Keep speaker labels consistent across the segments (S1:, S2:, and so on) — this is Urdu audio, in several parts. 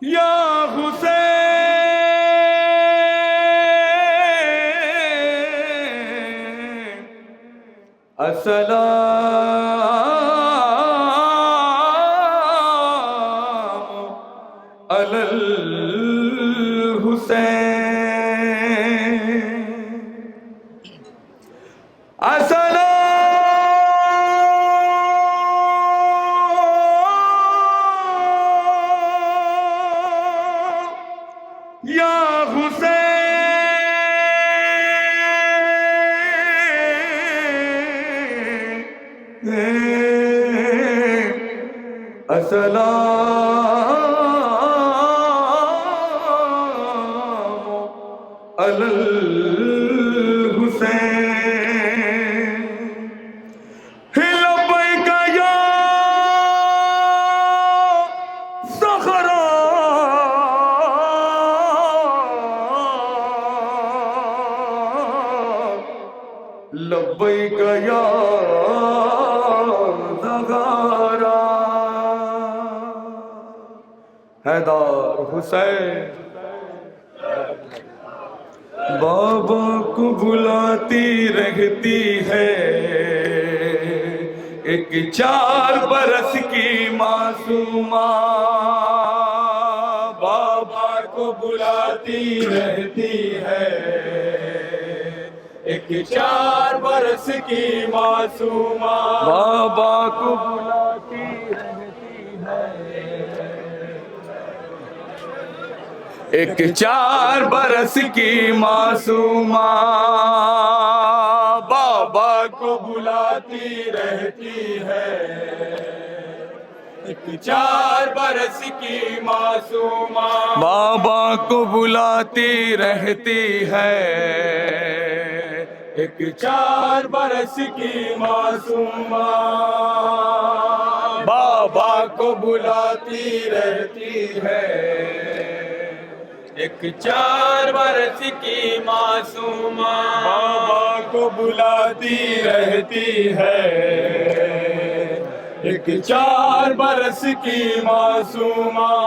S1: یا حسین السلام علی الحسین یا حسین السلام علی الحسین لبیک یا زہرا لبیک یا زہرا حیدر حسین بابا کو بلاتی رہتی ہے ایک 4 برس کی معصومہ بابا کو بلاتی رہتی ہے ایک 4 برس کی معصومہ بابا کو بلاتی رہتی ہے ایک 4 برس کی معصومہ بابا کو بلاتی رہتی ہے ایک 4 برس کی معصومہ بابا کو بلاتی رہتی ہے ایک 4 برس کی معصومہ بابا کو بلاتی رہتی ہے ایک 4 برس کی معصومہ بابا کو بلاتی رہتی ہے ایک 4 برس کی معصومہ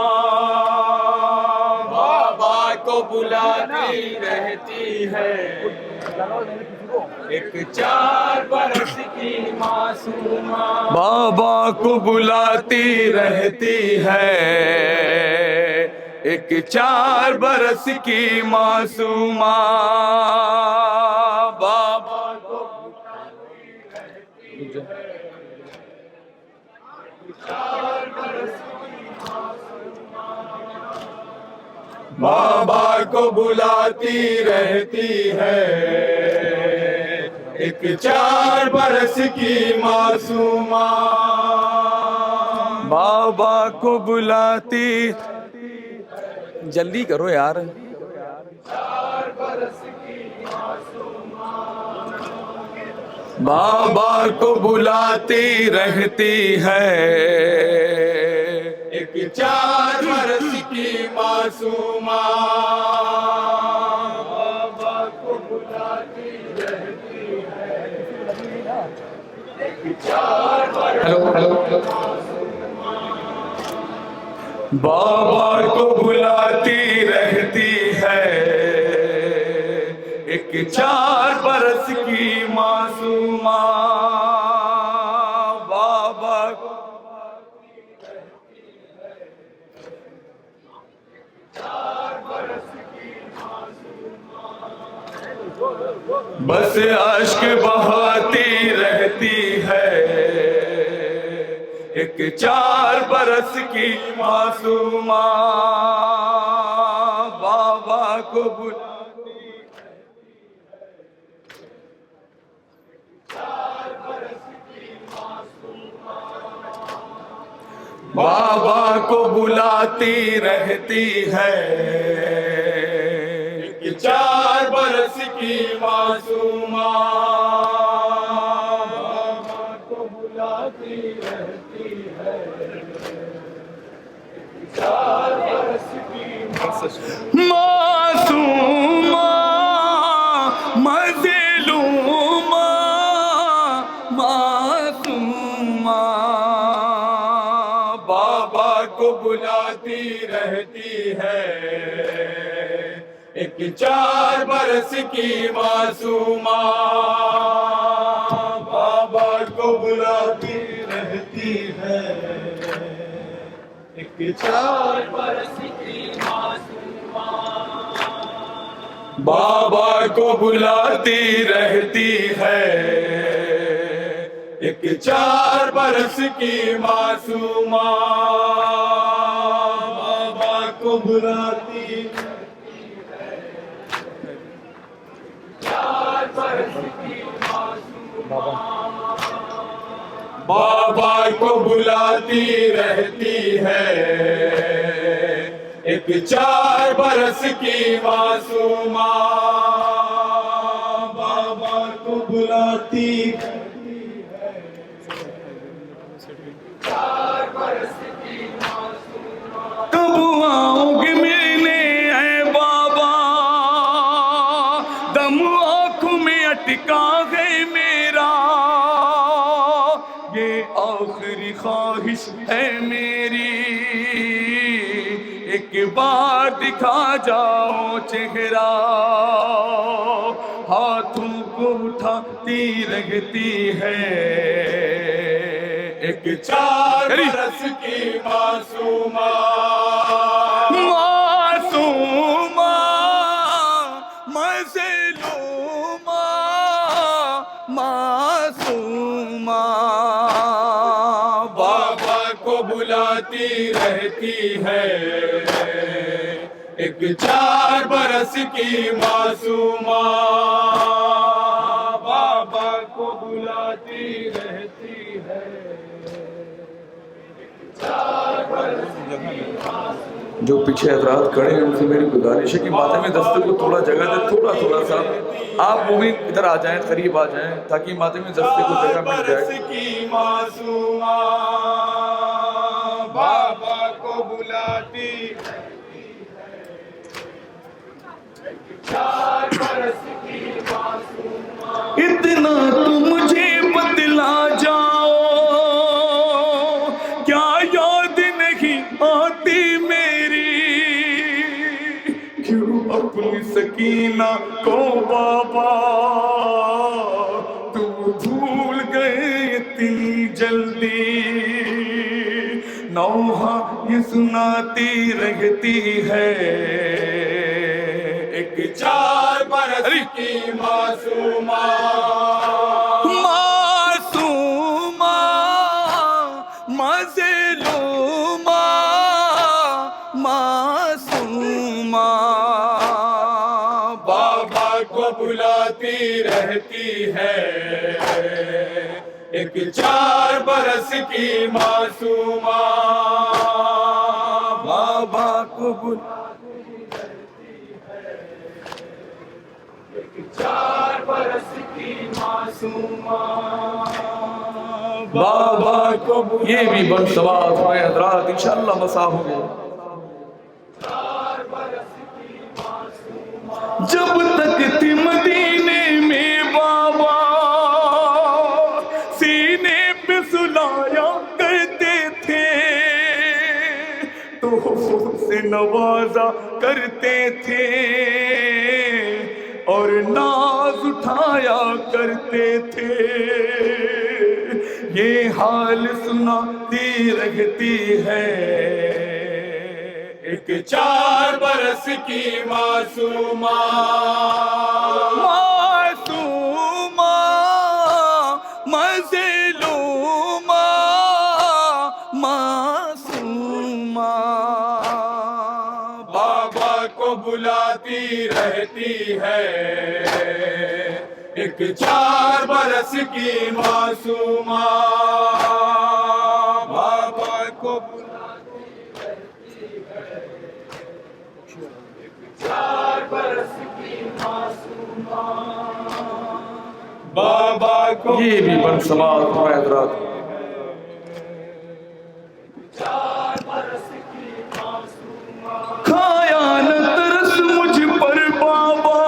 S1: بابا کو بلاتی رہتی ہے ایک 4 برس کی معصومہ بابا کو بلاتی رہتی ہے ایک 4 برس کی معصومہ بابا کو بلاتی رہتی ہے 4 برس کی معصومہ بابا کو بلاتی رہتی ہے ایک 4 برس کی معصومہ بابا کو بلاتی جلدی کرو یار 4 برس کی معصومہ بابا کو بلاتی رہتی ہے ایک 4 برس کی معصومہ بابا کو بلاتی رہتی ہے ایک 4 برس بابا کو بلاتی رہتی ہے ایک 4 برس کی معصومہ بابا کو بلاتی رہتی ہے 4 برس کی معصومہ بس اشک بہاتی رہتی ہے ایک 4 برس کی معصومہ بابا کو بلاتی رہتی ہے 4 برس کی معصومہ بابا کو بلاتی رہتی ہے ایک 4 برس کی معصومہ بابا کو بلاتی رہتی ہے 4 برس کی معصومہ بلاتی رہتی ہے، ایک 4 برس کی معصومہ بابا کو بلاتی رہتی ہے، ایک 4 برس کی معصومہ بابا کو بلاتی رہتی ہے، ایک 4 برس کی معصومہ بابا کو بلاتی رہتی ہے، 4 برس کی معصومہ بابا کو بلاتی رہتی ہے، ایک 4 برس کی معصومہ بابا کو بلاتی رہتی ہے، 4 برس کی معصومہ
S2: کب آؤ گے ملنے اے بابا، دم آنکھوں میں اٹکا ہے میرا، یہ آخری خواہش ہے میری، ایک بار دکھا جاؤ چہرہ، ہاتھوں کو اٹھاتی رہتی ہے، ایک
S1: 4 برس کی معصومہ
S2: معصومہ مظلومہ معصومہ
S1: بابا کو بلاتی رہتی ہے، ایک 4 برس کی معصومہ بابا کو بلاتی رہتی ہے، 4 برس کی معصومہ
S2: جو پیچھے حضرات کھڑے ہیں ان سے میری گزارش ہے کہ ماتم میں دستے کو تھوڑا جگہ دے، تھوڑا سا آپ وہ بھی ادھر آ جائیں، قریب آ جائیں تاکہ ماتم میں دستے کو جگہ مل
S1: 4
S2: جائے۔
S1: برس کی معصومہ بابا کو بلاتی رہتی ہے، 4 برس کی معصومہ
S2: اتنا تو مجھے بتلا جاؤ، کیا یاد نہیں آتی میری، کیوں اپنی سکینہ کو بابا تو بھول گئے اتنی جلدی، نوحہ یہ سناتی رہتی ہے، ایک
S1: 4 برس کی معصومہ
S2: معصومہ مظلومہ معصومہ
S1: بابا کو بلاتی رہتی ہے، ایک 4 برس کی معصومہ
S2: بابا کو
S1: 4 برس کی معصومہ
S2: بابا کو یہ بھی بن سوال ہوئے حضرات انشاءاللہ مسا ہوں گے۔
S1: 4 برس کی معصومہ
S2: جب تک تھی مدینے میں بابا سینے پہ سلایا کرتے تھے، تحفوں سے نوازا کرتے تھے اور ناز اٹھایا کرتے تھے، یہ حال سناتی رہتی ہے،
S1: ایک 4 برس کی معصومہ
S2: معصومہ مظلومہ معصومہ
S1: بابا کو بلاتی رہتی ہے، ایک 4 برس کی معصومہ بابا کو بلاتی رہتی ہے، 4 برس کی معصومہ بابا کو
S2: یہ بھی بن سوال ہوئے حضرات۔
S1: 4 برس کی معصومہ
S2: کھایا نہ ترس مجھ پر بابا،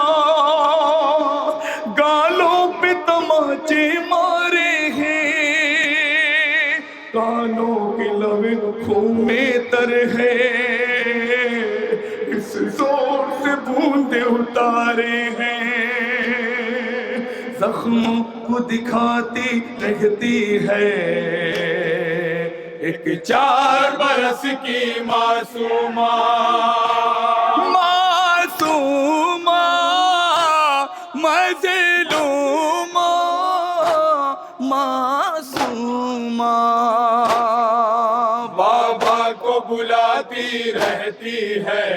S2: گالوں پہ تماچے مارے ہیں، کانوں کے لب خون میں تر سے اتارے ہیں، زخموں کو دکھاتی رہتی ہے، ایک
S1: 4 برس کی معصومہ،
S2: معصومہ مظلومہ، معصومہ
S1: بابا کو بلاتی رہتی ہے،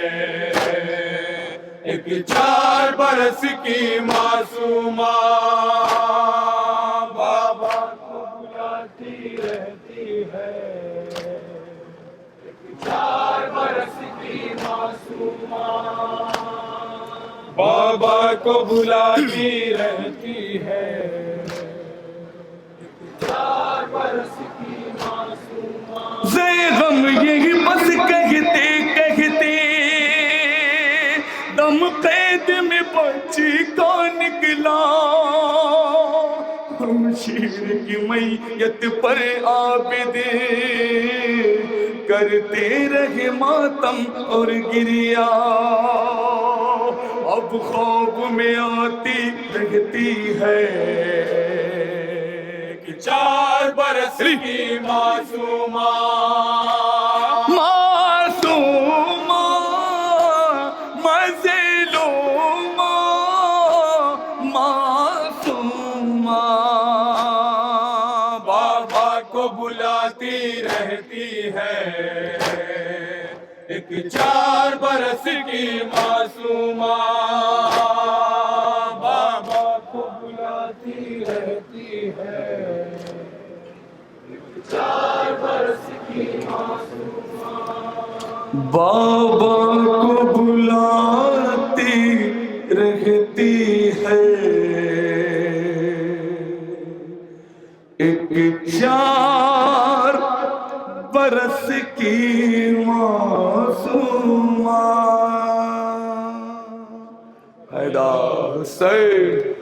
S1: ایک 4 برس کی معصومہ، بابا کو بلاتی رہتی ہے، ایک 4 برس کی معصومہ، بابا کو بلاتی رہتی ہے، 4 برس کی معصومہ،
S2: زے غم یہی بس کہتے کہتے دم قید میں بچی کا نکلا، ہم شیر کی میت پر عابد کرتے رہے ماتم اور گریا، اب خواب میں آتی رہتی ہے،
S1: 4 برس کی معصومہ،
S2: معصومہ مظلومہ، معصومہ
S1: بابا کو بلاتی رہتی ہے، ایک 4 برس کی معصومہ، بابا کو بلاتی رہتی ہے، 4 برس کی معصومہ،
S2: بابا کو بلاتی رہتی ہے، ایک 4 برس کی معصومہ، حیدر حسین